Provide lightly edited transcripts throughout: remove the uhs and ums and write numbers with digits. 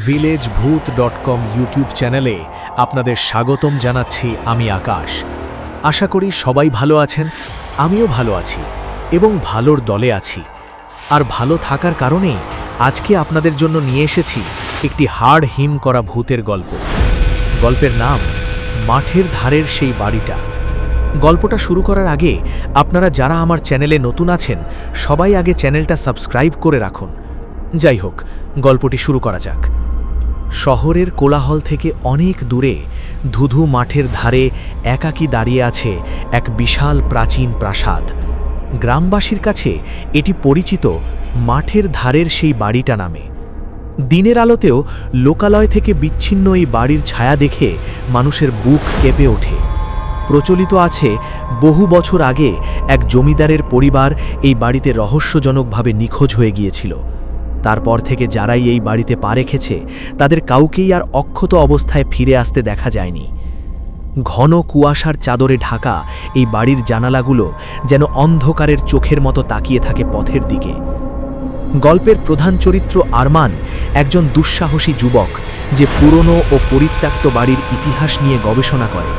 ভিলেজভূত.com YouTube চ্যানেলে আপনাদের স্বাগতম জানাচ্ছি আমি আকাশ। আশা করি সবাই ভালো আছেন, আমিও ভালো আছি এবং ভালোর দলে আছি। আর ভালো থাকার কারণে আজকে আপনাদের জন্য নিয়ে এসেছি একটি হাড় হিম করা ভূতের গল্প। গল্পের নাম মাঠের ধারের সেই বাড়িটা। গল্পটা শুরু করার আগে আপনারা যারা আমার চ্যানেলে নতুন আছেন সবাই আগে চ্যানেলটা সাবস্ক্রাইব করে রাখুন। যাই হোক, গল্পটি শুরু করা যাক। শহরের কোলাহল থেকে অনেক দূরে ধুধু মাঠের ধারে একাকী দাঁড়িয়ে আছে এক বিশাল প্রাচীন প্রাসাদ। গ্রামবাসীর কাছে এটি পরিচিত মাঠের ধারের সেই বাড়িটা নামে। দিনের আলোতেও লোকালয় থেকে বিচ্ছিন্ন এই বাড়ির ছায়া দেখে মানুষের বুক কেঁপে ওঠে। প্রচলিত আছে বহু বছর আগে এক জমিদারের পরিবার এই বাড়িতে রহস্যজনকভাবে নিখোঁজ হয়ে গিয়েছিল। তারপর থেকে যারাই এই বাড়িতে পা রেখেছে তাদের কাউকেই আর অক্ষত অবস্থায় ফিরে আসতে দেখা যায়নি। ঘন কুয়াশার চাদরে ঢাকা এই বাড়ির জানালাগুলো যেন অন্ধকারের চোখের মতো তাকিয়ে থাকে পথের দিকে। গল্পের প্রধান চরিত্র আরমান একজন দুঃসাহসী যুবক যে পুরনো ও পরিত্যক্ত বাড়ির ইতিহাস নিয়ে গবেষণা করে।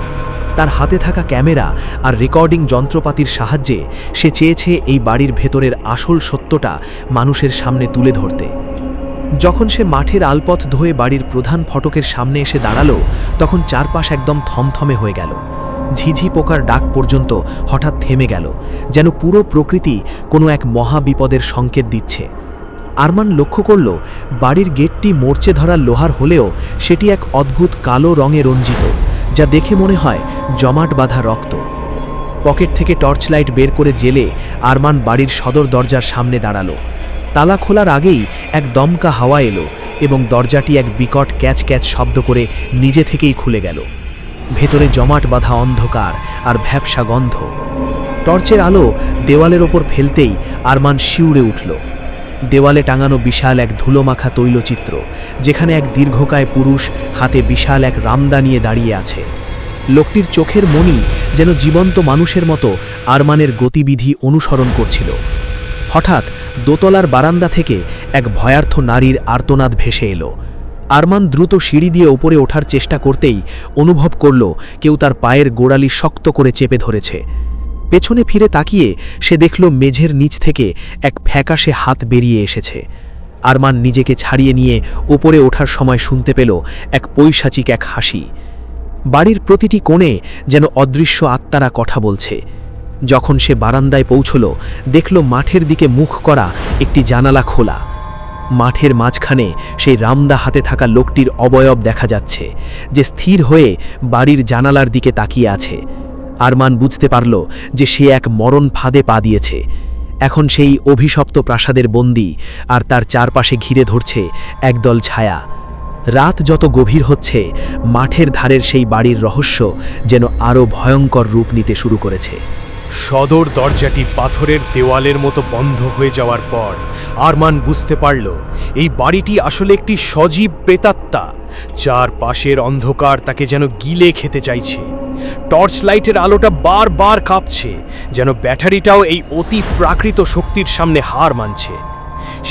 তার হাতে থাকা ক্যামেরা আর রেকর্ডিং যন্ত্রপাতির সাহায্যে সে চেয়েছে এই বাড়ির ভেতরের আসল সত্যটা মানুষের সামনে তুলে ধরতে। যখন সে মাঠের আলপথ ধয়ে বাড়ির প্রধান ফটকের সামনে এসে দাঁড়ালো তখন চারপাশ একদম থমথমে হয়ে গেল। ঝিঝি পোকার ডাক পর্যন্ত হঠাৎ থেমে গেল, যেন পুরো প্রকৃতি কোনো এক মহা বিপদের সংকেত দিচ্ছে। আরমান লক্ষ্য করল বাড়ির গেটটি মরচে ধরা লোহার হলেও সেটি এক অদ্ভুত কালো রঙে রঞ্জিত, যা দেখে মনে হয় জমাট বাঁধা রক্ত। পকেট থেকে টর্চ লাইট বের করে জেলে আরমান বাড়ির সদর দরজার সামনে দাঁড়ালো। তালা খোলার আগেই এক দমকা হাওয়া এলো এবং দরজাটি এক বিকট ক্যাচ ক্যাচ শব্দ করে নিজে থেকেই খুলে গেল। ভেতরে জমাট বাঁধা অন্ধকার আর ভ্যাপসা গন্ধ। টর্চের আলো দেওয়ালের ওপর ফেলতেই আরমান শিউরে উঠল। দেওয়ালে টাঙানো বিশাল এক ধুলোমাখা তৈলচিত্র, যেখানে এক দীর্ঘকায় পুরুষ হাতে বিশাল এক রামদা নিয়ে দাঁড়িয়ে আছে। লোকটির চোখের মণি যেন জীবন্ত মানুষের মতো আরমানের গতিবিধি অনুসরণ করছিল। হঠাৎ দোতলার বারান্দা থেকে এক ভয়ার্থ নারীর আর্তনাদ ভেসে এলো। আরমান দ্রুত সিঁড়ি দিয়ে ওপরে ওঠার চেষ্টা করতেই অনুভব করল কেউ তার পায়ের গোড়ালি শক্ত করে চেপে ধরেছে। পেছনে ফিরে তাকিয়ে সে দেখল মেঝের নিচ থেকে এক ফ্যাকাশে হাত বেরিয়ে এসেছে। আরমান নিজেকে ছাড়িয়ে নিয়ে ওপরে ওঠার সময় শুনতে পেল এক পৈশাচিক এক হাসি। বাড়ির প্রতিটি কোণে যেন অদৃশ্য আত্মারা কথা বলছে। যখন সে বারান্দায় পৌঁছল দেখল মাঠের দিকে মুখ করা একটি জানালা খোলা। মাঠের মাঝখানে সেই রামদা হাতে থাকা লোকটির অবয়ব দেখা যাচ্ছে, যে স্থির হয়ে বাড়ির জানালার দিকে তাকিয়ে আছে। আরমান বুঝতে পারল যে সে এক মরণ ফাঁদে পা দিয়েছে। এখন সেই অভিশপ্ত প্রাসাদের বন্দী, আর তার চারপাশে ঘিরে ধরছে একদল ছায়া। রাত যত গভীর হচ্ছে মাঠের ধারের সেই বাড়ির রহস্য যেন আরও ভয়ঙ্কর রূপ নিতে শুরু করেছে। সদর দরজাটি পাথরের দেওয়ালের মতো বন্ধ হয়ে যাওয়ার পর আরমান বুঝতে পারল এই বাড়িটি আসলে একটি সজীব প্রেতাত্মা, যার পাশের অন্ধকার তাকে যেন গিলে খেতে চাইছে। টর্চ লাইটের আলোটা বারবার কাঁপছে, যেন ব্যাটারিটাও এই অতি প্রাকৃত শক্তির সামনে হার মানছে।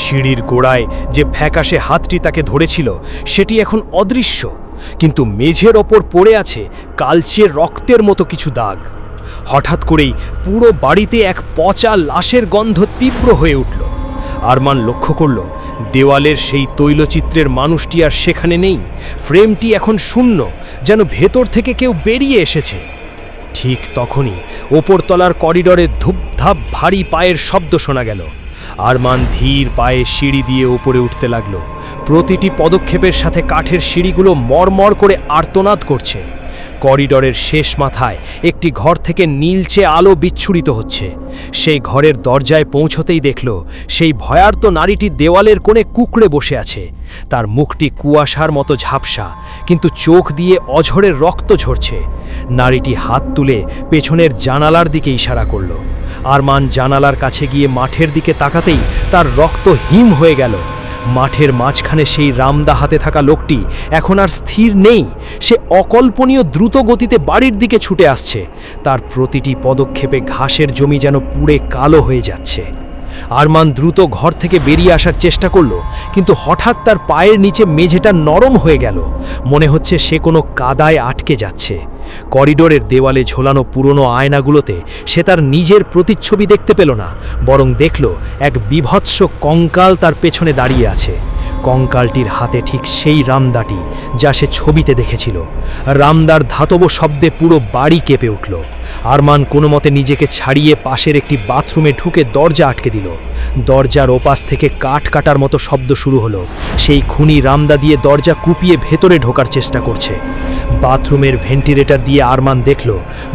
সিঁড়ির গোড়ায় যে ফ্যাকাশে হাতটি তাকে ধরেছিল সেটি এখন অদৃশ্য, কিন্তু মেঝের ওপর পড়ে আছে কালচে রক্তের মতো কিছু দাগ। হঠাৎ করেই পুরো বাড়িতে এক পচা লাশের গন্ধ তীব্র হয়ে উঠল। আরমান লক্ষ্য করল দেওয়ালের সেই তৈলচিত্রের মানুষটি আর সেখানে নেই। ফ্রেমটি এখন শূন্য, যেন ভেতর থেকে কেউ বেরিয়ে এসেছে। ঠিক তখনই ওপরতলার করিডরে ধূপধাপ ভারী পায়ের শব্দ শোনা গেল। আরমান ধীর পায়ে সিঁড়ি দিয়ে উপরে উঠতে লাগলো। প্রতিটি পদক্ষেপের সাথে কাঠের সিঁড়িগুলো মরমর করে আর্তনাদ করছে। করিডরের শেষ মাথায় একটি ঘর থেকে নীলচে আলো বিচ্ছুরিত হচ্ছে। সেই ঘরের দরজায় পৌঁছতেই দেখল সেই ভয়ার্ত নারীটি দেওয়ালের কোণে কুঁকড়ে বসে আছে। তার মুখটি কুয়াশার মতো ঝাপসা, কিন্তু চোখ দিয়ে অঝরে রক্ত ঝরছে। নারীটি হাত তুলে পেছনের জানালার দিকে ইশারা করল। আরমান জানালার কাছে গিয়ে মাঠের দিকে তাকাতেই তার রক্ত হিম হয়ে গেল। মাঠের মাঝখানে সেই রামদা হাতে থাকা লোকটি এখন আর স্থির নেই। সে অকল্পনীয় দ্রুত গতিতে বাড়ির দিকে ছুটে আসছে। তার প্রতিটি পদক্ষেপে ঘাসের জমি যেন পুড়ে কালো হয়ে যাচ্ছে। আরমান দ্রুত ঘর থেকে বেরিয়ে আসার চেষ্টা করলো, কিন্তু হঠাৎ তার পায়ের নিচে মেঝেটা নরম হয়ে গেল। মনে হচ্ছে সে কোনো কাদায় আটকে যাচ্ছে। করিডোরের দেওয়ালে ঝোলানো পুরনো আয়নাগুলোতে সে তার নিজের প্রতিচ্ছবি দেখতে পেল না, বরং দেখল এক বিভৎস কঙ্কাল তার পেছনে দাঁড়িয়ে আছে। কঙ্কালটির হাতে ঠিক সেই রামদাটি যা সে ছবিতে দেখেছিল। রামদার ধাতব শব্দে পুরো বাড়ি কেঁপে উঠল। আরমান কোনো মতে নিজেকে ছাড়িয়ে পাশের একটি বাথরুমে ঢুকে দরজা আটকে দিল। দরজার ওপাশ থেকে কাঠ কাটার মতো শব্দ শুরু হলো। সেই খুনি রামদা দিয়ে দরজা কুপিয়ে ভেতরে ঢোকার চেষ্টা করছে। বাথরুমের ভেন্টিলেটর দিয়ে আরমান দেখল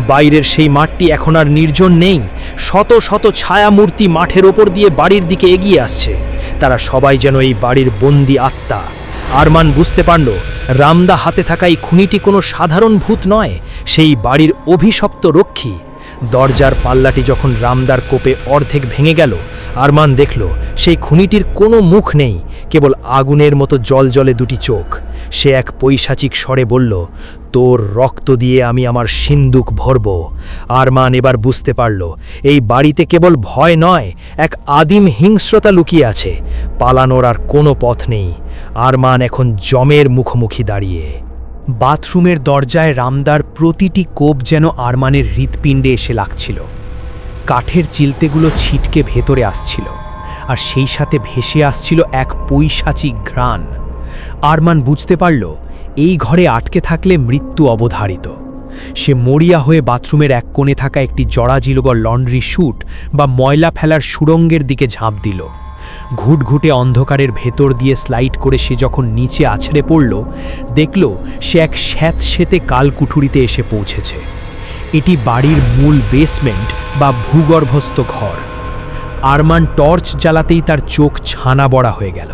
বাইরের সেই মাঠটি এখন আর নির্জন নেই। শত শত ছায়ামূর্তি মাঠের ওপর দিয়ে বাড়ির দিকে এগিয়ে আসছে। তারা সবাই যেন এই বাড়ির বন্দি আত্মা। আরমান বুঝতে পারল রামদা হাতে থাকা এই খুনিটি কোনো সাধারণ ভূত নয়, সেই বাড়ির অভিশপ্ত রক্ষী। দরজার পাল্লাটি যখন রামদার কোপে অর্ধেক ভেঙে গেল, আরমান দেখল সেই খুনিটির কোনো মুখ নেই, কেবল আগুনের মতো জলজলে দুটি চোখ। সে এক পৈশাচিক স্বরে বলল, তোর রক্ত দিয়ে আমি আমার সিন্দুক ভরব। আরমান এবার বুঝতে পারল এই বাড়িতে কেবল ভয় নয়, এক আদিম হিংস্রতা লুকিয়ে আছে। পালানোর আর কোনো পথ নেই। আরমান এখন জমের মুখোমুখি দাঁড়িয়ে। বাথরুমের দরজায় রামদার প্রতিটি কোপ যেন আরমানের হৃৎপিণ্ডে এসে লাগছিল। কাঠের চিলতেগুলো ছিটকে ভেতরে আসছিল, আর সেই সাথে ভেসে আসছিল এক পৈশাচিক ঘ্রাণ। আরমান বুঝতে পারল এই ঘরে আটকে থাকলে মৃত্যু অবধারিত। সে মরিয়া হয়ে বাথরুমের এক কোণে থাকা একটি জরাজীর্ণ লন্ড্রি শ্যুট বা ময়লা ফেলার সুড়ঙ্গের দিকে ঝাঁপ দিল। ঘুটঘুটে অন্ধকারের ভেতর দিয়ে স্লাইড করে সে যখন নিচে আছড়ে পড়ল, দেখল সে এক স্যাঁতসেঁতে কালকুঠুরিতে এসে পৌঁছেছে। এটি বাড়ির মূল বেসমেন্ট বা ভূগর্ভস্থ ঘর। আরমান টর্চ জ্বালাতেই তার চোখ ছানা বড়া হয়ে গেল।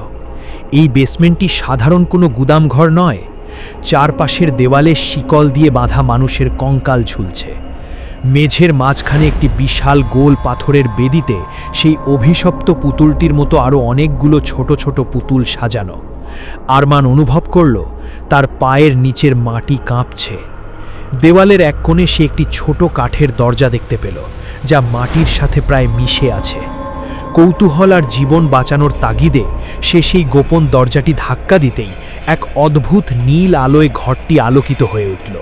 এই বেসমেন্টটি সাধারণ কোনো গুদামঘর নয়। চারপাশের দেওয়ালে শিকল দিয়ে বাঁধা মানুষের কঙ্কাল ঝুলছে। মেঝের মাঝখানে একটি বিশাল গোল পাথরের বেদিতে সেই অভিশপ্ত পুতুলটির মতো আরও অনেকগুলো ছোট ছোট পুতুল সাজানো। আরমান অনুভব করল তার পায়ের নিচের মাটি কাঁপছে। দেওয়ালের এক কোণে সে একটি ছোট কাঠের দরজা দেখতে পেল, যা মাটির সাথে প্রায় মিশে আছে। কৌতূহল আর জীবন বাঁচানোর তাগিদে সে সেই গোপন দরজাটি ধাক্কা দিতেই এক অদ্ভুত নীল আলোয় ঘরটি আলোকিত হয়ে উঠল।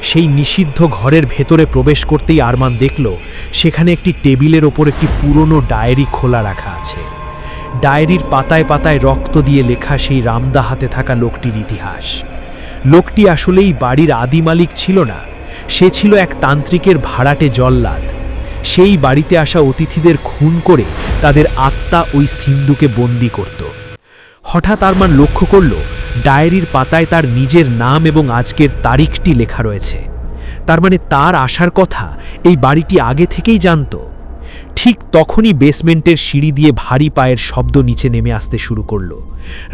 সেই নিষিদ্ধ ঘরের ভেতরে প্রবেশ করতেই আরমান দেখল সেখানে একটি টেবিলের ওপর একটি পুরনো ডায়েরি খোলা রাখা আছে। ডায়েরির পাতায় পাতায় রক্ত দিয়ে লেখা সেই রামদা হাতে থাকা লোকটির ইতিহাস। লোকটি আসলেই বাড়ির আদি মালিক ছিল না, সে ছিল এক তান্ত্রিকের ভাড়াটে জল্লাদ। সেই বাড়িতে আসা অতিথিদের খুন করে তাদের আত্মা ওই সিন্ধুকে বন্দি করত। হঠাৎ আরমান লক্ষ্য করল ডায়েরির পাতায় তার নিজের নাম এবং আজকের তারিখটি লেখা রয়েছে। তার মানে তার আসার কথা এই বাড়িটি আগে থেকেই জানত। ঠিক তখনই বেসমেন্টের সিঁড়ি দিয়ে ভারী পায়ের শব্দ নিচে নেমে আসতে শুরু করল।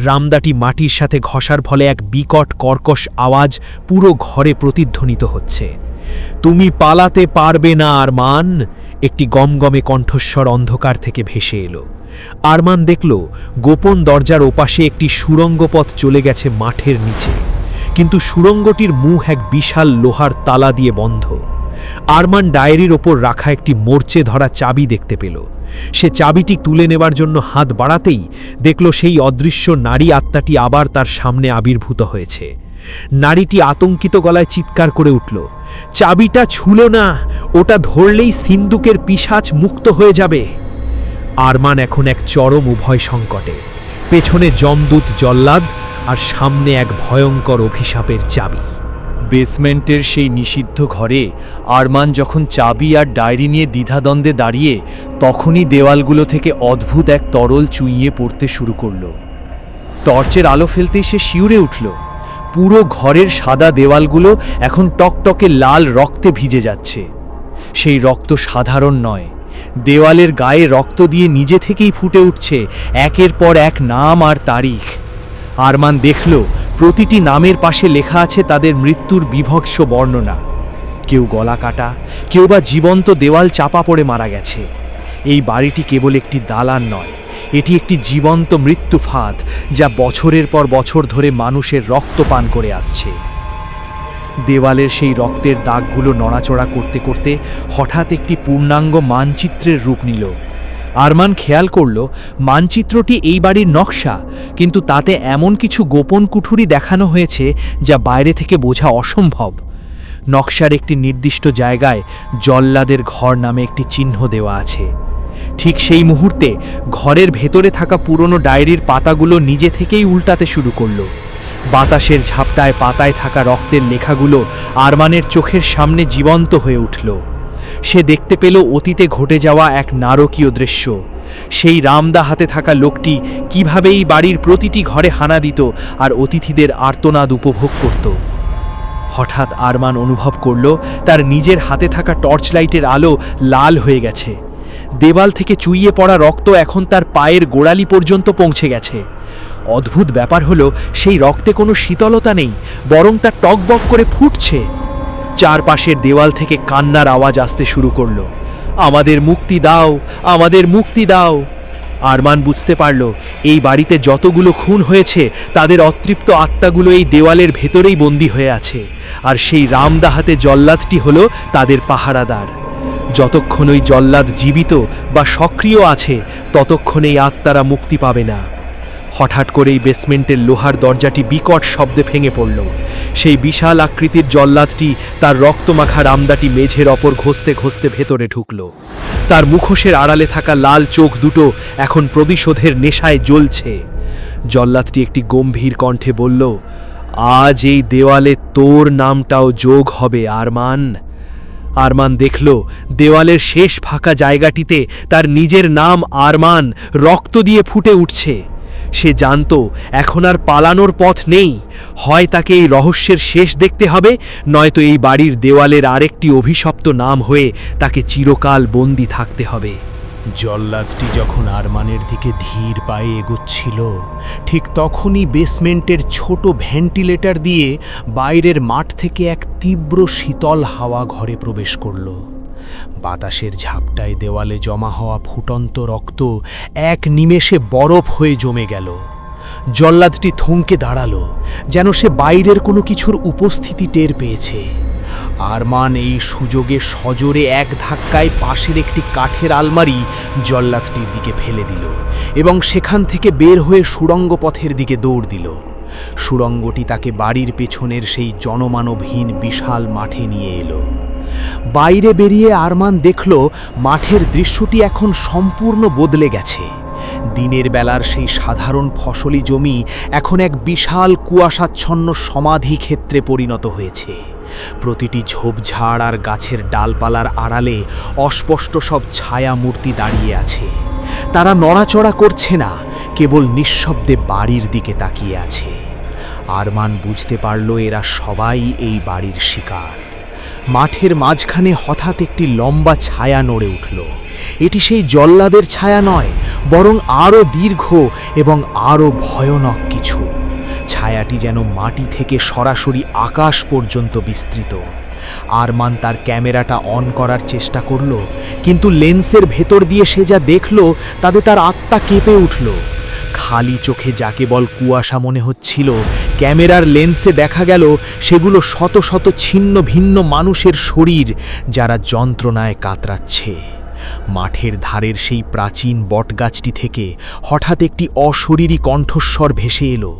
রামদাটি মাটির সাথে ঘষার ফলে এক বিকট কর্কশ আওয়াজ পুরো ঘরে প্রতিধ্বনিত হচ্ছে। তুমি পালাতে পারবে না আরমান, একটি গমগমে কণ্ঠস্বর অন্ধকার থেকে ভেসে এলো। আরমান দেখল গোপন দরজার ওপাশে একটি সুড়ঙ্গ পথ চলে গেছে মাঠের নিচে, কিন্তু সুড়ঙ্গটির মুখ এক বিশাল লোহার তালা দিয়ে বন্ধ। আরমান ডায়েরির ওপর রাখা একটি মোর্চে ধরা চাবি দেখতে পেল। সে চাবিটি তুলে নেবার জন্য হাত বাড়াতেই দেখল সেই অদৃশ্য নারী আত্মাটি আবার তার সামনে আবির্ভূত হয়েছে। নারীটি আতঙ্কিত গলায় চিৎকার করে উঠল, চাবিটা ছুলো না, ওটা ধরলেই সিন্ধুকের পিশাচ মুক্ত হয়ে যাবে। আরমান এখন এক চরম উভয় সংকটে, পেছনে যমদূত জল্লাদ আর সামনে এক ভয়ঙ্কর অভিশাপের চাবি। বেসমেন্টের সেই নিষিদ্ধ ঘরে আরমান যখন চাবি আর ডায়েরি নিয়ে দ্বিধাদ্বন্দ্বে দাঁড়িয়ে, তখনই দেওয়ালগুলো থেকে অদ্ভুত এক তরল চুইয়ে পড়তে শুরু করল। টর্চের আলো ফেলতেই সে শিউরে উঠল। পুরো ঘরের সাদা দেওয়ালগুলো এখন টকটকে লাল রক্তে ভিজে যাচ্ছে। সেই রক্ত সাধারণ নয়, দেওয়ালের গায়ে রক্ত দিয়ে নিজে থেকেই ফুটে উঠছে একের পর এক নাম আর তারিখ। আরমান দেখল প্রতিটি নামের পাশে লেখা আছে তাদের মৃত্যুর বিভৎস বর্ণনা। কেউ গলা কাটা, কেউ বা জীবন্ত দেওয়াল চাপা পড়ে মারা গেছে। এই বাড়িটি কেবল একটি দালান নয়, এটি একটি জীবন্ত মৃত্যু ফাঁদ, যা বছরের পর বছর ধরে মানুষের রক্ত পান করে আসছে। দেওয়ালের সেই রক্তের দাগগুলো নড়াচড়া করতে করতে হঠাৎ একটি পূর্ণাঙ্গ মানচিত্রের রূপ নিল। আরমান খেয়াল করল মানচিত্রটি এই বাড়ির নকশা, কিন্তু তাতে এমন কিছু গোপন কুঠুরি দেখানো হয়েছে যা বাইরে থেকে বোঝা অসম্ভব। নকশার একটি নির্দিষ্ট জায়গায় জল্লাদের ঘর নামে একটি চিহ্ন দেওয়া আছে। ঠিক সেই মুহূর্তে ঘরের ভেতরে থাকা পুরনো ডায়েরির পাতাগুলো নিজে থেকেই উল্টাতে শুরু করল। বাতাসের ঝাপটায় পাতায় থাকা রক্তের লেখাগুলো আরমানের চোখের সামনে জীবন্ত হয়ে উঠল। সে দেখতে পেল অতীতে ঘটে যাওয়া এক নারকীয় দৃশ্য। সেই রামদা হাতে থাকা লোকটি কিভাবে এই বাড়ির প্রতিটি ঘরে হানা দিত আর অতিথিদের আর্তনাদ উপভোগ করত। হঠাৎ আরমান অনুভব করল তার নিজের হাতে থাকা টর্চ লাইটের আলো লাল হয়ে গেছে। দেওয়াল থেকে চুইয়ে পড়া রক্ত এখন তার পায়ের গোড়ালি পর্যন্ত পৌঁছে গেছে। অদ্ভুত ব্যাপার হলো সেই রক্তে কোনো শীতলতা নেই, বরং তা টকবক করে ফুটছে। চারপাশের দেওয়াল থেকে কান্নার আওয়াজ আসতে শুরু করল, আমাদের মুক্তি দাও, আমাদের মুক্তি দাও। আরমান বুঝতে পারল এই বাড়িতে যতগুলো খুন হয়েছে তাদের অতৃপ্ত আত্মাগুলো এই দেওয়ালের ভেতরেই বন্দী হয়ে আছে, আর সেই রামদা হাতে জল্লাদটি হলো তাদের পাহারাদার। যতক্ষণ ওই জল্লাদ জীবিত বা সক্রিয় আছে ততক্ষণ এই আত্মারা মুক্তি পাবে না। হঠাৎ করেই বেসমেন্টের লোহার দরজাটি বিকট শব্দে ভেঙে পড়ল। সেই বিশাল আকৃতির জল্লাদটি তার রক্তমাখা রামদাটি মেঝের ওপর ঘষতে ঘষতে ভেতরে ঢুকল। তার মুখোশের আড়ালে থাকা লাল চোখ দুটো এখন প্রতিশোধের নেশায় জ্বলছে। জল্লাদটি একটি গম্ভীর কণ্ঠে বলল, আজ এই দেওয়ালে তোর নামটাও যোগ হবে আরমান। আরমান দেখল দেওয়ালের শেষ ফাঁকা জায়গাটিতে তার নিজের নাম আরমান রক্ত দিয়ে ফুটে উঠছে। সে জানত এখন আর পালানোর পথ নেই, হয় তাকে এই রহস্যের শেষ দেখতে হবে, নয়তো এই বাড়ির দেওয়ালের আরেকটি অভিশপ্ত নাম হয়ে তাকে চিরকাল বন্দী থাকতে হবে। জল্লাদটি যখন আরমানের দিকে ধীর পায়ে এগোচ্ছিল, ঠিক তখনই বেসমেন্টের ছোট ভেন্টিলেটর দিয়ে বাইরের মাঠ থেকে এক তীব্র শীতল হাওয়া ঘরে প্রবেশ করল। বাতাসের ঝাপটায় দেওয়ালে জমা হওয়া ফুটন্ত রক্ত এক নিমেষে বরফ হয়ে জমে গেল। জল্লাদটি থমকে দাঁড়ালো, যেন সে বাইরের কোনো কিছুর উপস্থিতি টের পেয়েছে। আরমান এই সুযোগে সজোরে এক ধাক্কায় পাশের একটি কাঠের আলমারি জল্লাদটির দিকে ফেলে দিল এবং সেখান থেকে বের হয়ে সুড়ঙ্গ পথের দিকে দৌড় দিল। সুড়ঙ্গটি তাকে বাড়ির পেছনের সেই জনমানবহীন বিশাল মাঠে নিয়ে এলো। বাইরে বেরিয়ে আরমান দেখল মাঠের দৃশ্যটি এখন সম্পূর্ণ বদলে গেছে। দিনের বেলার সেই সাধারণ ফসলি জমি এখন এক বিশাল কুয়াশাচ্ছন্ন সমাধি ক্ষেত্রে পরিণত হয়েছে। প্রতিটি ঝোপঝাড় আর গাছের ডালপালার আড়ালে অস্পষ্ট সব ছায়া মূর্তি দাঁড়িয়ে আছে। তারা নড়াচড়া করছে না, কেবল নিঃশব্দে বাড়ির দিকে তাকিয়ে আছে। আরমান বুঝতে পারল এরা সবাই এই বাড়ির শিকার। মাঠের মাঝখানে হঠাৎ একটি লম্বা ছায়া নড়ে উঠল। এটি সেই জল্লাদের ছায়া নয়, বরং আরও দীর্ঘ এবং আরও ভয়ানক কিছু। ছায়াটি যেন মাটি থেকে সরাসরি আকাশ পর্যন্ত বিস্তৃত। আরমান তার ক্যামেরাটা অন করার চেষ্টা করল, কিন্তু লেন্সের ভেতর দিয়ে সে যা দেখল তাতে তার আত্মা কেঁপে উঠল। খালি চোখে যাকে বল কুয়াশা মনে হচ্ছিল, ক্যামেরার লেন্সে দেখা গেল সেগুলো শত শত ছিন্ন ভিন্ন মানুষের শরীর, যারা যন্ত্রণায় কাতরাচ্ছে। মাঠের ধারের সেই প্রাচীন বটগাছটি থেকে হঠাৎ একটি অশরীরী কণ্ঠস্বর ভেসে এলো,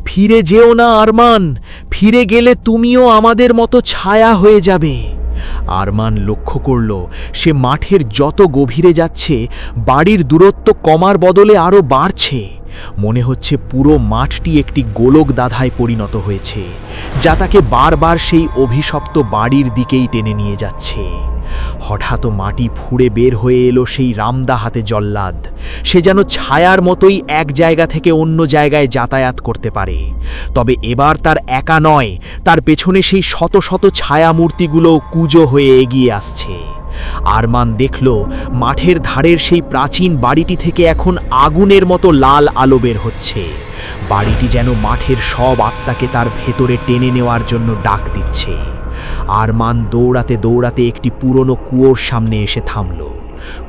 ফিরে যেও না আরমান, ফিরে গেলে তুমিও আমাদের মতো ছায়া হয়ে যাবে। আরমান লক্ষ্য করল সে মাঠের যত গভীরে যাচ্ছে বাড়ির দূরত্ব কমার বদলে আরও বাড়ছে। মনে হচ্ছে পুরো মাঠটি একটি গোলক দাধায় পরিণত হয়েছে, যা তাকে বারবার সেই অভিশপ্ত বাড়ির দিকেই টেনে নিয়ে যাচ্ছে। হঠাৎ মাটি ফুঁড়ে বের হয়ে এলো সেই রামদা হাতে জল্লাদ। সে যেন ছায়ার মতোই এক জায়গা থেকে অন্য জায়গায় যাতায়াত করতে পারে। তবে এবার তার একা নয়, তার পেছনে সেই শত শত ছায়া মূর্তিগুলো কুজো হয়ে এগিয়ে আসছে। আরমান দেখল মাঠের ধারের সেই প্রাচীন বাড়িটি থেকে এখন আগুনের মতো লাল আলো বের হচ্ছে। বাড়িটি যেন মাঠের সব আত্মাকে তার ভেতরে টেনে নেওয়ার জন্য ডাক দিচ্ছে। আরমান দৌড়াতে দৌড়াতে একটি পুরনো কুয়োর সামনে এসে থামল।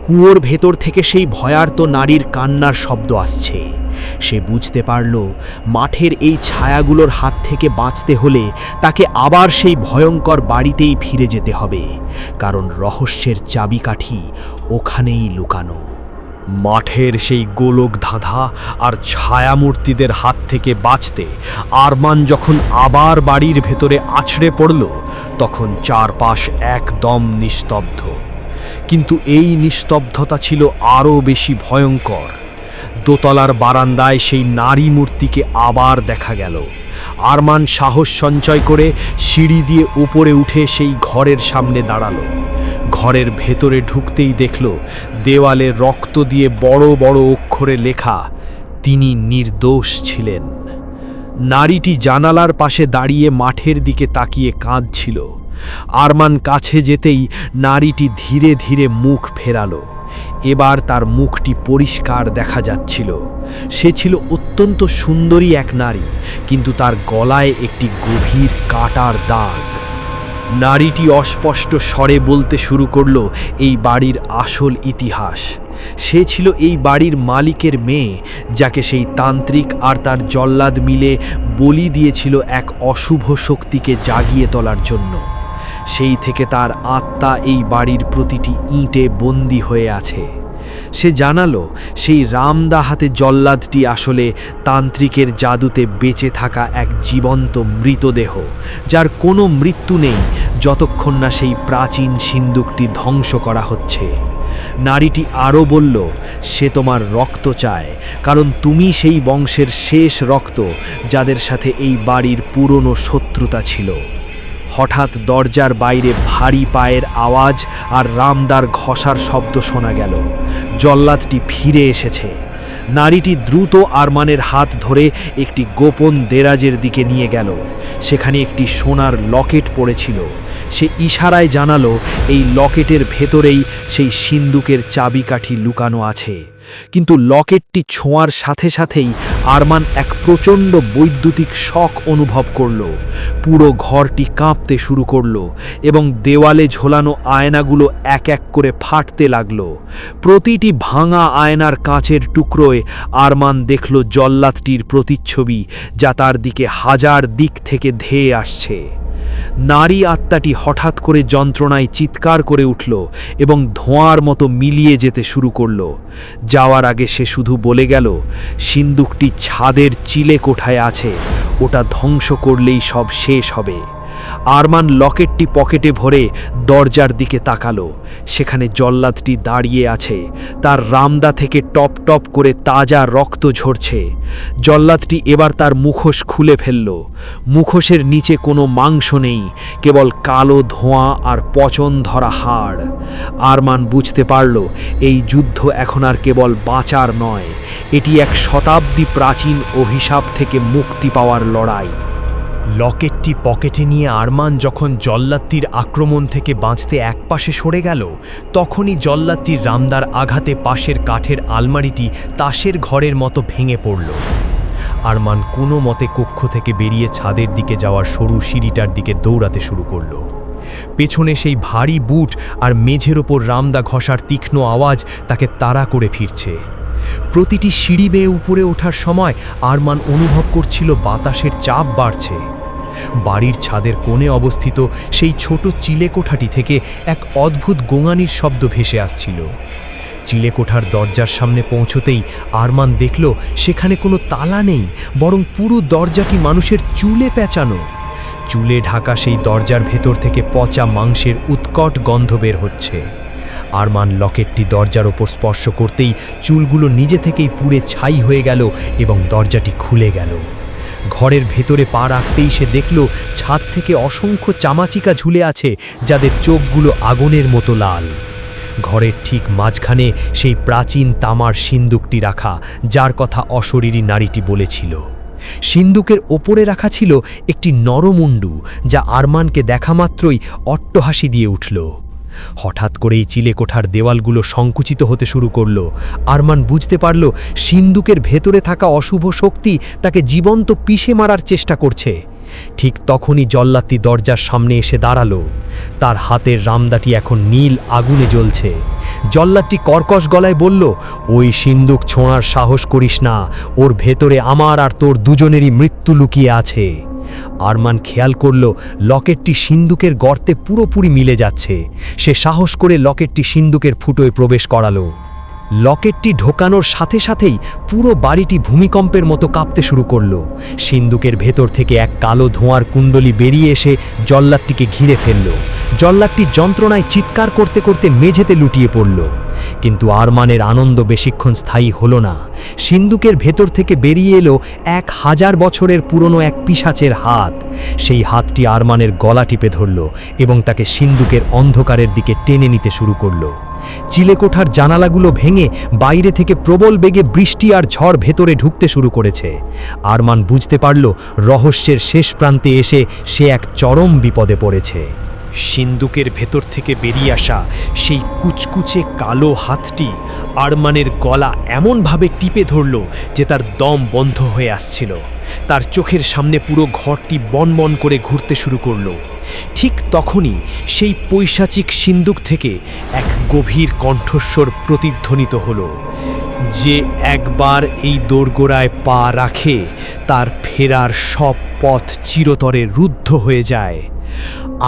কুয়োর ভেতর থেকে সেই ভয়ার্ত নারীর কান্নার শব্দ আসছে। সে বুঝতে পারল মাঠের এই ছায়াগুলোর হাত থেকে বাঁচতে হলে তাকে আবার সেই ভয়ঙ্কর বাড়িতেই ফিরে যেতে হবে, কারণ রহস্যের চাবিকাঠি ওখানেই লুকানো। মাঠের সেই গোলক ধাঁধা আর ছায়ামূর্তিদের হাত থেকে বাঁচতে আরমান যখন আবার বাড়ির ভেতরে আছড়ে পড়ল, তখন চারপাশ একদম নিস্তব্ধ। কিন্তু এই নিস্তব্ধতা ছিল আরও বেশি ভয়ঙ্কর। দোতলার বারান্দায় সেই নারী মূর্তিকে আবার দেখা গেল। আরমান সাহস সঞ্চয় করে সিঁড়ি দিয়ে উপরে উঠে সেই ঘরের সামনে দাঁড়ালো। ঘরের ভেতরে ঢুকতেই দেখল দেওয়ালে রক্ত দিয়ে বড় বড় অক্ষরে লেখা, তিনি নির্দোষ ছিলেন। নারীটি জানালার পাশে দাঁড়িয়ে মাঠের দিকে তাকিয়ে কাঁদছিল। আরমান কাছে যেতেই নারীটি ধীরে ধীরে মুখ ফেরালো। এবার তার মুখটি পরিষ্কার দেখা যাচ্ছিল। সে ছিল অত্যন্ত সুন্দরী এক নারী, কিন্তু তার গলায় একটি গভীর কাটার দাগ। নারীটি অস্পষ্ট স্বরে বলতে শুরু করল এই বাড়ির আসল ইতিহাস। সে ছিল এই বাড়ির মালিকের মেয়ে, যাকে সেই তান্ত্রিক আর তার জল্লাদ মিলে বলি দিয়েছিল এক অশুভ শক্তিকে জাগিয়ে তোলার জন্য। সেই থেকে তার আত্মা এই বাড়ির প্রতিটি ইঁটে বন্দী হয়ে আছে। সে জানালো সেই রামদা হাতে জল্লাদটি আসলে তান্ত্রিকের জাদুতে বেঁচে থাকা এক জীবন্ত মৃতদেহ, যার কোনো মৃত্যু নেই যতক্ষণ না সেই প্রাচীন সিন্দুকটি ধ্বংস করা হচ্ছে। নারীটি আরও বলল, সে তোমার রক্ত চায়, কারণ তুমি সেই বংশের শেষ রক্ত যাদের সাথে এই বাড়ির পুরনো শত্রুতা ছিল। হঠাৎ দরজার বাইরে ভারী পায়ের আওয়াজ আর রামদার ঘষার শব্দ শোনা গেল। জল্লাদটি ফিরে এসেছে। নারীটি দ্রুত আরমানের হাত ধরে একটি গোপন দেরাজের দিকে নিয়ে গেল। সেখানে একটি সোনার লকেট পড়েছিল। সে ইশারায় জানালো এই লকেটের ভেতরেই সেই সিন্দুকের চাবিকাঠি লুকানো আছে। কিন্তু লকেটটি ছোঁয়ার সাথে সাথেই আরমান এক প্রচণ্ড বৈদ্যুতিক শক অনুভব করল। পুরো ঘরটি কাঁপতে শুরু করল এবং দেওয়ালে ঝোলানো আয়নাগুলো এক এক করে ফাটতে লাগলো। প্রতিটি ভাঙা আয়নার কাঁচের টুকরোয় আরমান দেখল জল্লাদটির প্রতিচ্ছবি, যা তার দিকে হাজার দিক থেকে ধেয়ে আসছে। নারী আত্মাটি হঠাৎ করে যন্ত্রণায় চিৎকার করে উঠল এবং ধোঁয়ার মতো মিলিয়ে যেতে শুরু করল। যাওয়ার আগে সে শুধু বলে গেল, সিন্দুকটি ছাদের চিলে কোঠায় আছে, ওটা ধ্বংস করলেই সব শেষ হবে। আরমান লকেটটি পকেটে ভরে দরজার দিকে তাকালো। সেখানে জল্লাদটি দাঁড়িয়ে আছে, তার রামদা থেকে টপ টপ করে তাজা রক্ত ঝরছে। জল্লাদটি এবার তার মুখোশ খুলে ফেলল। মুখোশের নিচে কোনো মাংস নেই, কেবল কালো ধোঁয়া আর পচন ধরা হাড়। আরমান বুঝতে পারল এই যুদ্ধ এখন আর কেবল বাঁচার নয়, এটি এক শতাব্দী প্রাচীন অভিশাপ থেকে মুক্তি পাওয়ার লড়াই। লকেটটি পকেটে নিয়ে আরমান যখন জল্লাদটির আক্রমণ থেকে বাঁচতে একপাশে সরে গেল, তখনই জল্লাদটির রামদার আঘাতে পাশের কাঠের আলমারিটি তাসের ঘরের মতো ভেঙে পড়ল। আরমান কোনো মতে কক্ষ থেকে বেরিয়ে ছাদের দিকে যাওয়ার সরু সিঁড়িটার দিকে দৌড়াতে শুরু করল। পেছনে সেই ভারী বুট আর মেঝের ওপর রামদা ঘষার তীক্ষ্ণ আওয়াজ তাকে তাড়া করে ফিরছে। প্রতিটি সিঁড়ি বেয়ে উপরে ওঠার সময় আরমান অনুভব করছিল বাতাসের চাপ বাড়ছে। বাড়ির ছাদের কোণে অবস্থিত সেই ছোট চিলেকোঠাটি থেকে এক অদ্ভুত গোঙানির শব্দ ভেসে আসছিল। চিলেকোঠার দরজার সামনে পৌঁছতেই আরমান দেখল সেখানে কোনো তালা নেই, বরং পুরো দরজাটি মানুষের চুলে পেঁচানো। চুলে ঢাকা সেই দরজার ভেতর থেকে পচা মাংসের উৎকট গন্ধ বের হচ্ছে। আরমান লকেটটি দরজার ওপর স্পর্শ করতেই চুলগুলো নিজে থেকেই পুড়ে ছাই হয়ে গেল এবং দরজাটি খুলে গেল। ঘরের ভেতরে পা রাখতেই সে দেখল ছাদ থেকে অসংখ্য চামাচিকা ঝুলে আছে, যাদের চোখগুলো আগুনের মতো লাল। ঘরের ঠিক মাঝখানে সেই প্রাচীন তামার সিন্দুকটি রাখা, যার কথা অশরীরী নারীটি বলেছিল। সিন্দুকের ওপরে রাখা ছিল একটি নরমুণ্ডু, যা আরমানকে দেখা মাত্রই অট্টহাসি দিয়ে উঠল। হঠাৎ করেই চিলেকোঠার দেওয়ালগুলো সংকুচিত হতে শুরু করল। আরমান বুঝতে পারল সিন্দুকের ভেতরে থাকা অশুভ শক্তি তাকে জীবন্ত পিষে মারার চেষ্টা করছে। ঠিক তখনই জল্লাদটি দরজার সামনে এসে দাঁড়ালো। তার হাতের রামদাটি এখন নীল আগুনে জ্বলছে। জল্লাদটি কর্কশ গলায় বলল, ওই সিন্দুক ছোঁয়ার সাহস করিস না, ওর ভেতরে আমার আর তোর দুজনেরই মৃত্যু লুকিয়ে আছে। আরমান খেয়াল করল লকেটটি সিন্দুকের গর্তে পুরোপুরি মিলে যাচ্ছে। সে সাহস করে লকেটটি সিন্দুকের ফুটোয় প্রবেশ করালো। লকেটটি ঢোকানোর সাথে সাথেই পুরো বাড়িটি ভূমিকম্পের মতো কাঁপতে শুরু করল। সিন্দুকের ভেতর থেকে এক কালো ধোঁয়ার কুণ্ডলী বেরিয়ে এসে জল্লাদটিকে ঘিরে ফেলল। জল্লাদটি যন্ত্রণায় চিৎকার করতে করতে মেঝেতে লুটিয়ে পড়ল। কিন্তু আরমানের আনন্দ বেশিক্ষণ স্থায়ী হলো না। সিন্দুকের ভেতর থেকে বেরিয়ে এলো 1000 বছরের পুরনো এক পিশাচের হাত। সেই হাতটি আরমানের গলা টিপে ধরল এবং তাকে সিন্দুকের অন্ধকারের দিকে টেনে নিতে শুরু করল। চিলেকোঠার জানালাগুলো ভেঙে বাইরে থেকে প্রবল বেগে বৃষ্টি আর ঝড় ভেতরে ঢুকতে শুরু করেছে। আরমান বুঝতে পারল রহস্যের শেষ প্রান্তে এসে সে এক চরম বিপদে পড়েছে। সিন্দুকের ভেতর থেকে বেরিয়ে আসা সেই কুচকুচে কালো হাতটি আরমানের গলা এমনভাবে টিপে ধরল যে তার দম বন্ধ হয়ে আসছিল। তার চোখের সামনে পুরো ঘরটি বনবন করে ঘুরতে শুরু করলো। ঠিক তখনই সেই পৈশাচিক সিন্দুক থেকে এক গভীর কণ্ঠস্বর প্রতিধ্বনিত হলো, যে একবার এই দোরগোড়ায় পা রাখে তার ফেরার সব পথ চিরতরে রুদ্ধ হয়ে যায়।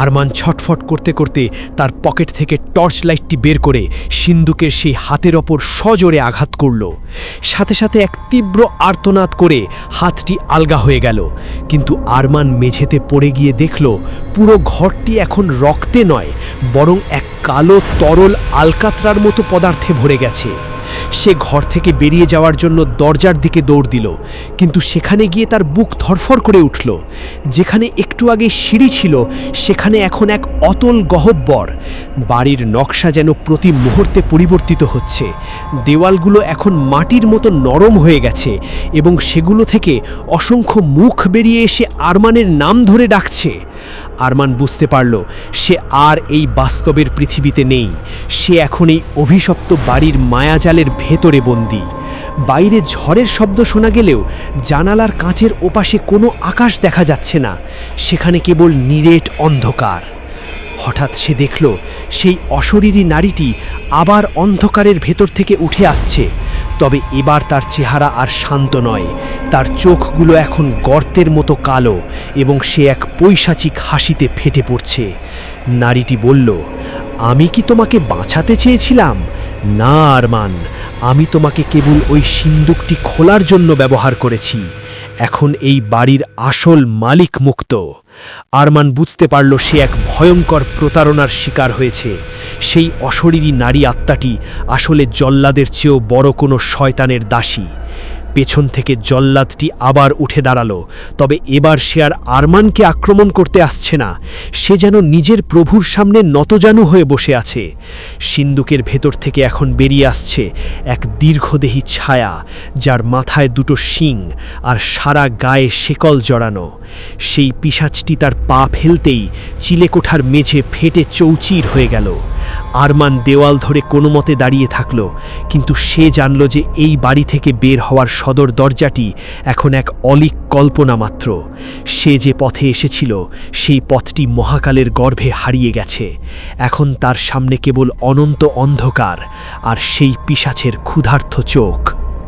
আরমান ছটফট করতে করতে তার পকেট থেকে টর্চ লাইটটি বের করে সিন্দুকের সেই হাতের ওপর সজোরে আঘাত করল। সাথে সাথে এক তীব্র আর্তনাদ করে হাতটি আলগা হয়ে গেল। কিন্তু আরমান মেঝেতে পড়ে গিয়ে দেখল পুরো ঘরটি এখন রক্তে নয়, বরং এক কালো তরল আলকাতরার মতো পদার্থে ভরে গেছে। সে ঘর থেকে বেরিয়ে যাওয়ার জন্য দরজার দিকে দৌড় দিল, কিন্তু সেখানে গিয়ে তার বুক ধরফর করে উঠল। যেখানে একটু আগে সিঁড়ি ছিল সেখানে এখন এক অতল গহ্বর। বাড়ির নকশা যেন প্রতি মুহূর্তে পরিবর্তিত হচ্ছে। দেওয়ালগুলো এখন মাটির মতো নরম হয়ে গেছে এবং সেগুলো থেকে অসংখ্য মুখ বেরিয়ে এসে আরমানের নাম ধরে ডাকছে। আরমান বুঝতে পারল সে আর এই বাস্তবের পৃথিবীতে নেই। সে এখন এই অভিশপ্ত বাড়ির মায়াজালের ভেতরে বন্দী। বাইরে ঝড়ের শব্দ শোনা গেলেও জানালার কাঁচের ওপাশে কোনো আকাশ দেখা যাচ্ছে না। সেখানে কেবল নিরেট অন্ধকার। হঠাৎ সে দেখল সেই অশরীরী নারীটি আবার অন্ধকারের ভেতর থেকে উঠে আসছে। তবে এবার তার চেহারা আর শান্ত নয়, তার চোখগুলো এখন গর্তের মতো কালো এবং সে এক পৈশাচিক হাসিতে ফেটে পড়ছে। নারীটি বলল, আমি কি তোমাকে বাঁচাতে চেয়েছিলাম? না আরমান, আমি তোমাকে কেবল ওই সিন্দুকটি খোলার জন্য ব্যবহার করেছি। এখন এই বাড়ির আসল মালিক মুক্ত। আরমান বুঝতে পারল সে এক ভয়ঙ্কর প্রতারণার শিকার হয়েছে। সেই অশরীরী নারী আত্মাটি আসলে জল্লাদের চেয়েও বড় কোনো শয়তানের দাসী। পেছন থেকে জল্লাদটি আবার উঠে দাঁড়ালো, তবে এবার সে আর আরমানকে আক্রমণ করতে আসছে না। সে যেন নিজের প্রভুর সামনে নতজানু হয়ে বসে আছে। সিন্দুকের ভেতর থেকে এখন বেরিয়ে আসছে এক দীর্ঘদেহী ছায়া, যার মাথায় দুটো শিং আর সারা গায়ে শেকল জড়ানো। সেই পিশাচটি তার পা ফেলতেই চিলেকোঠার মেঝে ফেটে চৌচির হয়ে গেল। আরমান দেওয়াল ধরে কোনো মতে দাঁড়িয়ে থাকল, কিন্তু সে জানল যে এই বাড়ি থেকে বের হওয়ার সদর দরজাটি এখন এক অলীক কল্পনা মাত্র। সে যে পথে এসেছিল সেই পথটি মহাকালের গর্ভে হারিয়ে গেছে। এখন তার সামনে কেবল অনন্ত অন্ধকার আর সেই পিশাচের ক্ষুধার্ত চোখ।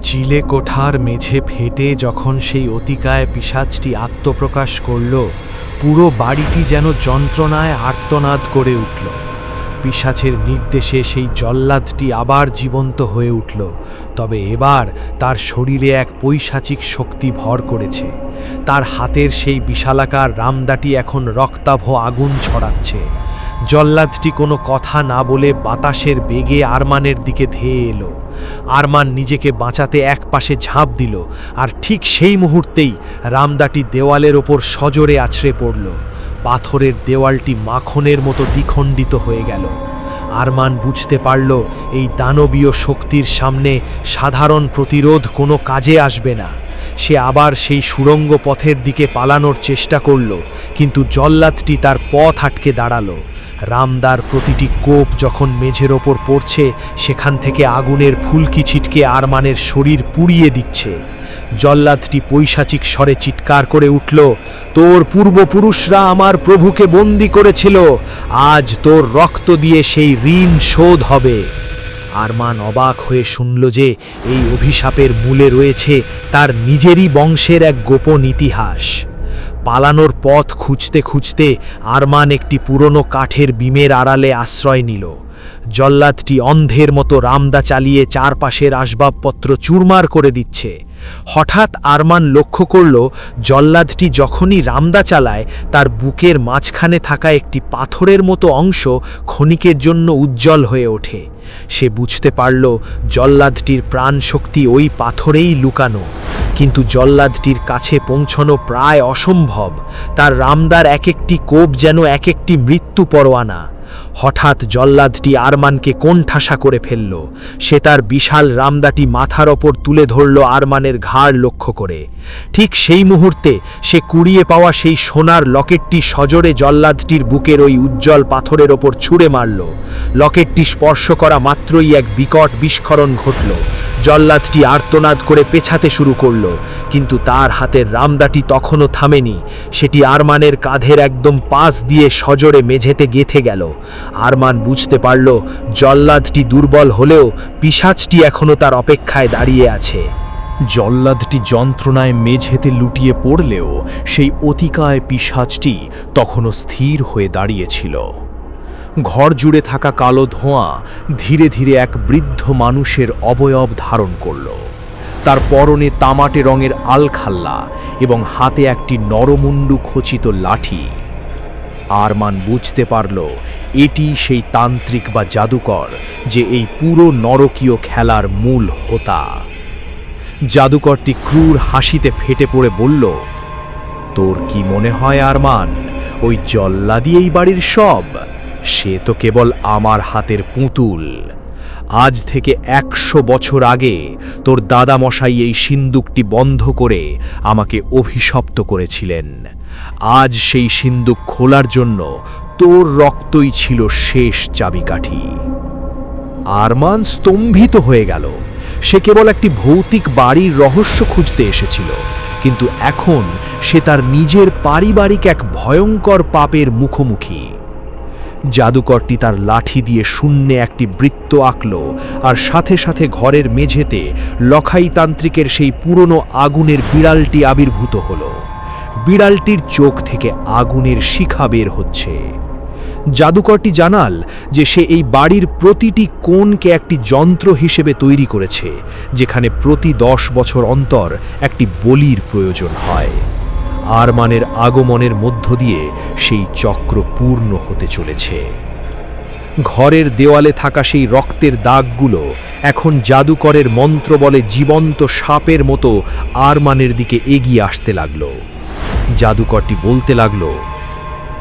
চিলেকোঠার মেঝে ফেটে যখন সেই অতিকায় পিশাচটি আত্মপ্রকাশ করল, পুরো বাড়িটি যেন যন্ত্রণায় আর্তনাদ করে উঠল। পিশাচের নির্দেশে সেই জল্লাদটি আবার জীবন্ত হয়ে উঠল, তবে এবার তার শরীরে এক পৈশাচিক শক্তি ভর করেছে। তার হাতের সেই বিশালাকার রামদাটি এখন রক্তাভ আগুন ছড়াচ্ছে। জল্লাদটি কোনো কথা না বলে বাতাসের বেগে আরমানের দিকে ধেয়ে এলো। আরমান নিজেকে বাঁচাতে এক পাশে ঝাঁপ দিল, আর ঠিক সেই মুহূর্তেই রামদাটি দেওয়ালের ওপর সজোরে আছড়ে পড়ল। পাথরের দেওয়ালটি মাখনের মতো দ্বিখণ্ডিত হয়ে গেল। আরমান বুঝতে পারল এই দানবীয় শক্তির সামনে সাধারণ প্রতিরোধ কোনো কাজে আসবে না। সে আবার সেই সুড়ঙ্গ পথের দিকে পালানোর চেষ্টা করল, কিন্তু জল্লাদটি তার পথ আটকে দাঁড়ালো। রামদার প্রতিটি কোপ যখন মেঝের ওপর পড়ছে, সেখান থেকে আগুনের ফুলকি ছিটকে আরমানের শরীর পুড়িয়ে দিচ্ছে। জল্লাদটি পৈশাচিক স্বরে চিৎকার করে উঠল, তোর পূর্বপুরুষরা আমার প্রভুকে বন্দী করেছিল, আজ তোর রক্ত দিয়ে সেই ঋণ শোধ হবে। আরমান অবাক হয়ে শুনল যে এই অভিশাপের মূলে রয়েছে তার নিজেরই বংশের এক গোপন ইতিহাস। পালানোর পথ খুঁজতে খুঁজতে আরমান একটি পুরনো কাঠের বিমের আড়ালে আশ্রয় নিল। জল্লাদটি অন্ধের মতো রামদা চালিয়ে চারপাশের আসবাবপত্র চুরমার করে দিচ্ছে। হঠাৎ আরমান লক্ষ্য করল জল্লাদটি যখনই রামদা চালায় তার বুকের মাঝখানে থাকা একটি পাথরের মতো অংশ ক্ষণিকের জন্য উজ্জ্বল হয়ে ওঠে। সে বুঝতে পারল জল্লাদটির প্রাণশক্তি ওই পাথরেই লুকানো। কিন্তু জল্লাদটির কাছে পৌঁছানো প্রায় অসম্ভব। তার রামদার এক একটি কোপ যেন এক একটি মৃত্যু পরোয়ানা। হঠাৎ জল্লাদটি আরমানকে কোণঠাসা করে ফেলল। সে তার বিশাল রামদাটি মাথার ওপর তুলে ধরল আরমানের ঘাড় লক্ষ্য করে। ঠিক সেই মুহূর্তে সে কুড়িয়ে পাওয়া সেই সোনার লকেটটি সজোরে জল্লাদটির বুকের ওই উজ্জ্বল পাথরের ওপর ছুঁড়ে মারল। লকেটটি স্পর্শ করা মাত্রই এক বিকট বিস্ফোরণ ঘটল। জল্লাদটি আর্তনাদ করে পেছাতে শুরু করল, কিন্তু তার হাতের রামদাটি তখনও থামেনি। সেটি আরমানের কাঁধের একদম পাশ দিয়ে সজোরে মেঝেতে গেঁথে গেল। আরমান বুঝতে পারল জল্লাদটি দুর্বল হলেও পিশাচটি এখনও তার অপেক্ষায় দাঁড়িয়ে আছে। জল্লাদটি যন্ত্রণায় মেঝেতে লুটিয়ে পড়লেও সেই অতিকায় পিশাচটি তখনও স্থির হয়ে দাঁড়িয়েছিল। ঘর জুড়ে থাকা কালো ধোঁয়া ধীরে ধীরে এক বৃদ্ধ মানুষের অবয়ব ধারণ করল। তার পরনে তামাটে রঙের আলখাল্লা এবং হাতে একটি নরমুণ্ডু খচিত লাঠি। আরমান বুঝতে পারল এটি সেই তান্ত্রিক বা জাদুকর যে এই পুরো নরকীয় খেলার মূল হোতা। জাদুকরটি ক্রূর হাসিতে ফেটে পড়ে বলল, তোর কি মনে হয় আরমান, ওই জল্লাদই এই বাড়ির সব? সে তো কেবল আমার হাতের পুতুল। আজ থেকে 100 বছর আগে তোর দাদামশাই এই সিন্দুকটি বন্ধ করে আমাকে অভিশপ্ত করেছিলেন। আজ সেই সিন্দুক খোলার জন্য তোর রক্তই ছিল শেষ চাবিকাঠি। আরমান স্তম্ভিত হয়ে গেল। সে কেবল একটি ভৌতিক বাড়ির রহস্য খুঁজতে এসেছিল, কিন্তু এখন সে তার নিজের পারিবারিক এক ভয়ঙ্কর পাপের মুখোমুখি। জাদুকরটি তার লাঠি দিয়ে শূন্যে একটি বৃত্ত আঁকল, আর সাথে সাথে ঘরের মেঝেতে লখাইতান্ত্রিকের সেই পুরনো আগুনের বিড়ালটি আবির্ভূত হল। বিড়ালটির চোখ থেকে আগুনের শিখা বের হচ্ছে। জাদুকরটি জানাল যে সে এই বাড়ির প্রতিটি কোণকে একটি যন্ত্র হিসেবে তৈরি করেছে, যেখানে প্রতি 10 বছর অন্তর একটি বলির প্রয়োজন হয়। আরমানের আগমনের মধ্য দিয়ে সেই চক্র পূর্ণ হতে চলেছে। ঘরের দেওয়ালে থাকা সেই রক্তের দাগগুলো এখন জাদুকরের মন্ত্র বলে জীবন্ত সাপের মতো আরমানের দিকে এগিয়ে আসতে লাগল। জাদুকরটি বলতে লাগল,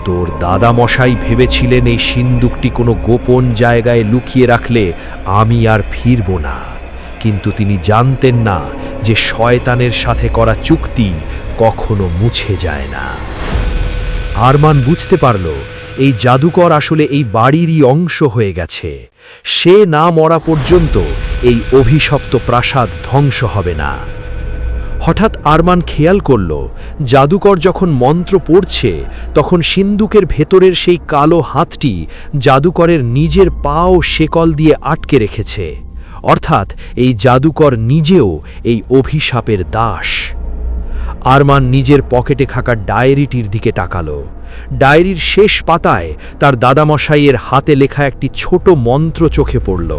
তোর দাদামশাই ভেবেছিলেন এই সিন্দুকটি কোনো গোপন জায়গায় লুকিয়ে রাখলে আমি আর ফিরব না, কিন্তু তিনি জানতেন না যে শয়তানের সাথে করা চুক্তি কখনো মুছে যায় না। আরমান বুঝতে পারল এই জাদুকর আসলে এই বাড়িরই অংশ হয়ে গেছে। সে না মরা পর্যন্ত এই অভিশপ্ত প্রাসাদ ধ্বংস হবে না। হঠাৎ আরমান খেয়াল করল জাদুকর যখন মন্ত্র পড়ছে তখন সিন্দুকের ভেতরের সেই কালো হাতটি জাদুকরের নিজের পা ও শেকল দিয়ে আটকে রেখেছে। অর্থাৎ এই জাদুকর নিজেও এই অভিশাপের দাস। আরমান নিজের পকেটে থাকা ডায়েরিটির দিকে তাকালো। ডায়েরির শেষ পাতায় তার দাদামশাইয়ের হাতে লেখা একটি ছোট মন্ত্র চোখে পড়ল,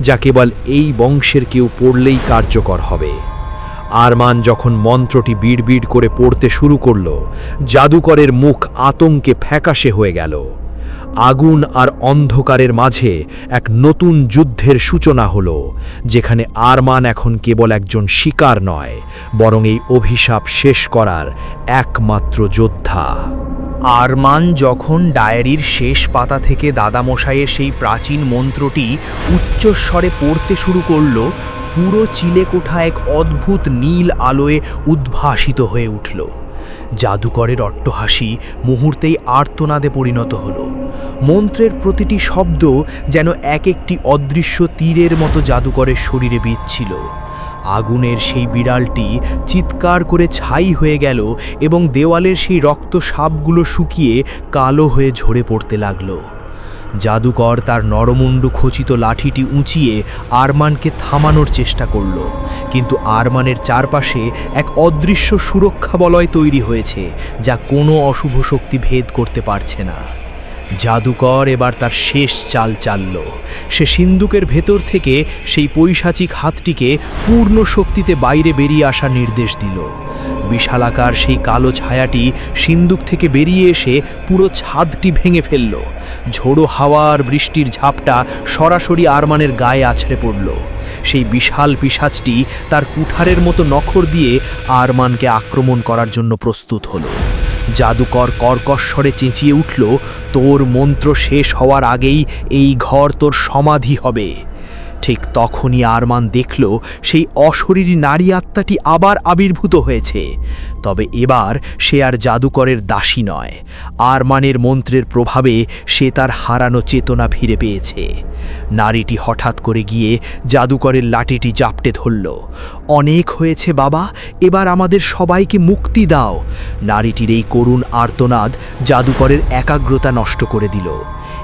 যা কেবল এই বংশের কেউ পড়লেই কার্যকর হবে। আরমান যখন মন্ত্রটি বিড়বিড় করে পড়তে শুরু করল, জাদুকরের মুখ আতঙ্কে ফ্যাকাশে হয়ে গেল। আগুন আর অন্ধকারের মাঝে এক নতুন যুদ্ধের সূচনা হলো, যেখানে আরমান এখন কেবল একজন শিকার নয়, বরং এই অভিশাপ শেষ করার একমাত্র যোদ্ধা। আরমান যখন ডায়েরির শেষ পাতা থেকে দাদামশাইয়ের সেই প্রাচীন মন্ত্রটি উচ্চস্বরে পড়তে শুরু করল, পুরো চিলেকোঠা এক অদ্ভুত নীল আলোয় উদ্ভাসিত হয়ে উঠল। জাদুকরের অট্টহাসি মুহূর্তেই আর্তনাদে পরিণত হলো। মন্ত্রের প্রতিটি শব্দ যেন এক একটি অদৃশ্য তীরের মতো জাদুকরের শরীরে বিঁধছিল। আগুনের সেই বিড়ালটি চিৎকার করে ছাই হয়ে গেল এবং দেওয়ালের সেই রক্ত সাপগুলো শুকিয়ে কালো হয়ে ঝরে পড়তে লাগলো। জাদুকর তার নরমুণ্ডু খচিত লাঠিটি উঁচিয়ে আরমানকে থামানোর চেষ্টা করল, কিন্তু আরমানের চারপাশে এক অদৃশ্য সুরক্ষা বলয় তৈরি হয়েছে, যা কোনো অশুভ শক্তি ভেদ করতে পারছে না। জাদুকর এবার তার শেষ চাল চালল। সে সিন্দুকের ভেতর থেকে সেই পৈশাচিক হাতটিকে পূর্ণ শক্তিতে বাইরে বেরিয়ে আসার নির্দেশ দিল। বিশালাকার সেই কালো ছায়াটি সিন্দুক থেকে বেরিয়ে এসে পুরো ছাদটি ভেঙে ফেলল। ঝোড়ো হাওয়া আর বৃষ্টির ঝাপটা সরাসরি আরমানের গায়ে আছড়ে পড়ল। সেই বিশাল পিশাচটি তার কুঠারের মতো নখর দিয়ে আরমানকে আক্রমণ করার জন্য প্রস্তুত হলো। জাদুকর কর্কশ্বরে চেঁচিয়ে উঠল, তোর মন্ত্র শেষ হওয়ার আগেই এই ঘর তোর সমাধি হবে। ঠিক তখনই আরমান দেখল সেই অশরীরী নারী আত্মাটি আবার আবির্ভূত হয়েছে। তবে এবার সে আর জাদুকরের দাসী নয়। আরমানের মন্ত্রের প্রভাবে সে তার হারানো চেতনা ফিরে পেয়েছে। নারীটি হঠাৎ করে গিয়ে জাদুকরের লাঠিটি জাপটে ধরল। অনেক হয়েছে বাবা, এবার আমাদের সবাইকে মুক্তি দাও। নারীটির এই করুণ আর্তনাদ জাদুকরের একাগ্রতা নষ্ট করে দিল।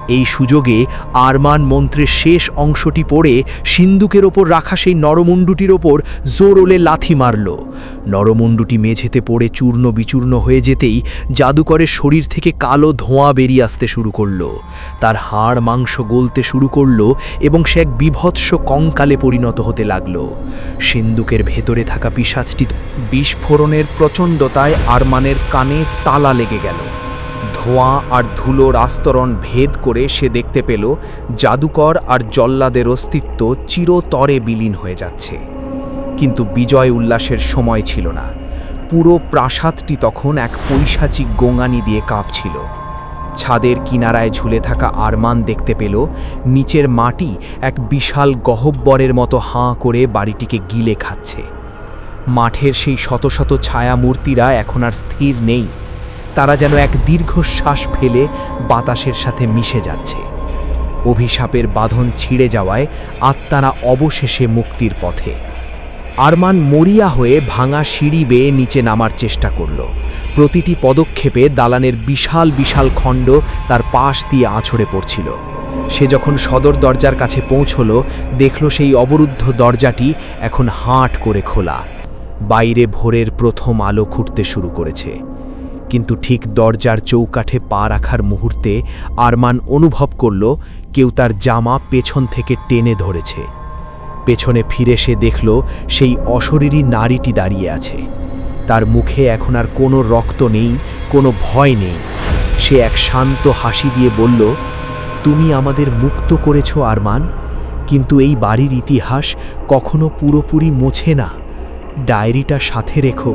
এই সুযোগে আরমান মন্ত্রের শেষ অংশটি পড়ে সিন্দুকের ওপর রাখা সেই নরমুণ্ডুটির ওপর জোরলে লাথি মারল। নরমুণ্ডুটি মেঝেতে পড়ে চূর্ণ বিচূর্ণ হয়ে যেতেই জাদুকরের শরীর থেকে কালো ধোঁয়া বেরিয়ে আসতে শুরু করল। তার হাড় মাংস গলতে শুরু করল এবং সে এক বিভৎস কঙ্কালে পরিণত হতে লাগল। সিন্দুকের ভেতরে থাকা পিশাচটি বিস্ফোরণের প্রচণ্ডতায় আরমানের কানে তালা লেগে গেল। ধোঁয়া আর ধুলোর আস্তরণ ভেদ করে সে দেখতে পেল জাদুকর আর জল্লাদের অস্তিত্ব চিরতরে বিলীন হয়ে যাচ্ছে। কিন্তু বিজয় উল্লাসের সময় ছিল না। পুরো প্রাসাদটি তখন এক পৈশাচিক গোঙানি দিয়ে কাঁপছিল। ছাদের কিনারায় ঝুলে থাকা আরমান দেখতে পেল নিচের মাটি এক বিশাল গহ্বরের মতো হাঁ করে বাড়িটিকে গিলে খাচ্ছে। মাঠের সেই শত শত ছায়ামূর্তিরা এখন আর স্থির নেই। তারা যেন এক দীর্ঘশ্বাস ফেলে বাতাসের সাথে মিশে যাচ্ছে। অভিশাপের বাঁধন ছিঁড়ে যাওয়ায় আত্মারা অবশেষে মুক্তির পথে। আরমান মরিয়া হয়ে ভাঙা সিঁড়ি বেয়ে নিচে নামার চেষ্টা করল। প্রতিটি পদক্ষেপে দালানের বিশাল বিশাল খণ্ড তার পাশ দিয়ে আছড়ে পড়ছিল। সে যখন সদর দরজার কাছে পৌঁছল, দেখল সেই অবরুদ্ধ দরজাটি এখন হাঁট করে খোলা। বাইরে ভোরের প্রথম আলো ফুটতে শুরু করেছে। কিন্তু ঠিক দরজার চৌকাঠে পা রাখার মুহূর্তে আরমান অনুভব করল কেউ তার জামা পেছন থেকে টেনে ধরেছে। পেছনে ফিরে সে দেখল সেই অশরীরী নারীটি দাঁড়িয়ে আছে। তার মুখে এখন আর কোনো রক্ত নেই, কোনো ভয় নেই। সে এক শান্ত হাসি দিয়ে বলল, তুমি আমাদের মুক্ত করেছ আরমান, কিন্তু এই বাড়ির ইতিহাস কখনো পুরোপুরি মোছে না। ডায়েরিটা সাথে রেখো,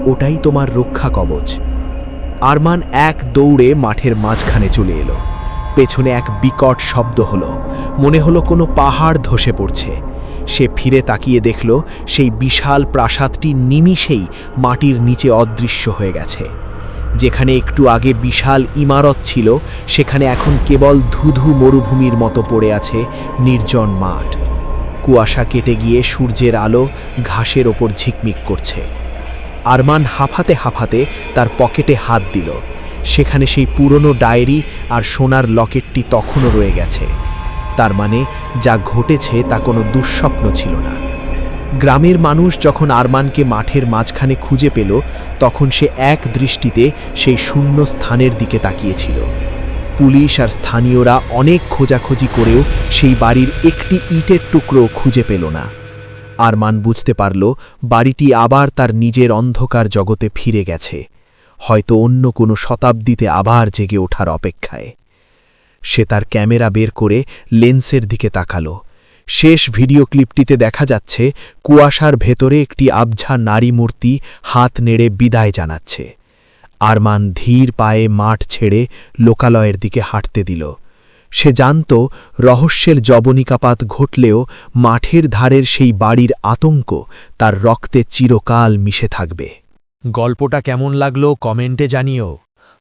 ওটাই তোমার রক্ষা কবচ। আরমান এক দৌড়ে মাঠের মাঝখানে চলে এলো। পেছনে এক বিকট শব্দ হলো, মনে হলো কোনো পাহাড় ধসে পড়ছে। সে ফিরে তাকিয়ে দেখল সেই বিশাল প্রাসাদটি নিমিষেই মাটির নিচে অদৃশ্য হয়ে গেছে। যেখানে একটু আগে বিশাল ইমারত ছিল, সেখানে এখন কেবল ধুধু মরুভূমির মতো পড়ে আছে নির্জন মাঠ। কুয়াশা কেটে গিয়ে সূর্যের আলো ঘাসের ওপর ঝিকমিক করছে। আরমান হাঁফাতে হাঁফাতে তার পকেটে হাত দিল। সেখানে সেই পুরনো ডায়েরি আর সোনার লকেটটি তখনও রয়ে গেছে। তার মানে যা ঘটেছে তা কোনো দুঃস্বপ্ন ছিল না। গ্রামের মানুষ যখন আরমানকে মাঠের মাঝখানে খুঁজে পেল, তখন সে এক দৃষ্টিতে সেই শূন্য স্থানের দিকে তাকিয়েছিল। পুলিশ আর স্থানীয়রা অনেক খোঁজাখুঁজি করেও সেই বাড়ির একটি ইটের টুকরো খুঁজে পেল না। আরমান বুঝতে পারল বাড়িটি আবার তার নিজের অন্ধকার জগতে ফিরে গেছে, হয়তো অন্য কোনো শতাব্দীতে আবার জেগে ওঠার অপেক্ষায়। সে তার ক্যামেরা বের করে লেন্সের দিকে তাকালো। শেষ ভিডিও ক্লিপটিতে দেখা যাচ্ছে কুয়াশার ভেতরে একটি আবঝা নারী মূর্তি হাত নেড়ে বিদায় জানাচ্ছে। আরমান ধীর পায়ে মাঠ ছেড়ে লোকালয়ের দিকে হাঁটতে দিল। সে জানত রহস্যের জবনিকাপাত ঘটলেও মাঠের ধারের সেই বাড়ির আতঙ্ক তার রক্তে চিরকাল মিশে থাকবে। গল্পটা কেমন লাগলো কমেন্টে জানিও।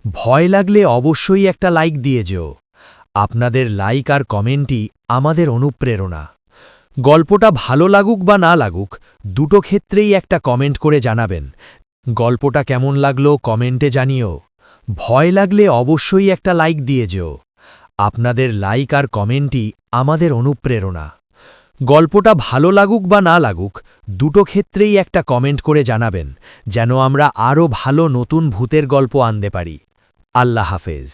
ভয় লাগলে অবশ্যই একটা লাইক দিয়ে যেও। আপনাদের লাইক আর কমেন্টই আমাদের অনুপ্রেরণা। গল্পটা ভালো লাগুক বা না লাগুক, দুটো ক্ষেত্রেই একটা কমেন্ট করে জানাবেন। গল্পটা কেমন লাগলো কমেন্টে জানিও। ভয় লাগলে অবশ্যই একটা লাইক দিয়ে যেও। আপনাদের লাইক আর কমেন্টই আমাদের অনুপ্রেরণা। গল্পটা ভালো লাগুক বা না লাগুক, দুটো ক্ষেত্রেই একটা কমেন্ট করে জানাবেন, যেন আমরা আরও ভালো নতুন ভূতের গল্প আনতে পারি। আল্লাহ হাফেজ।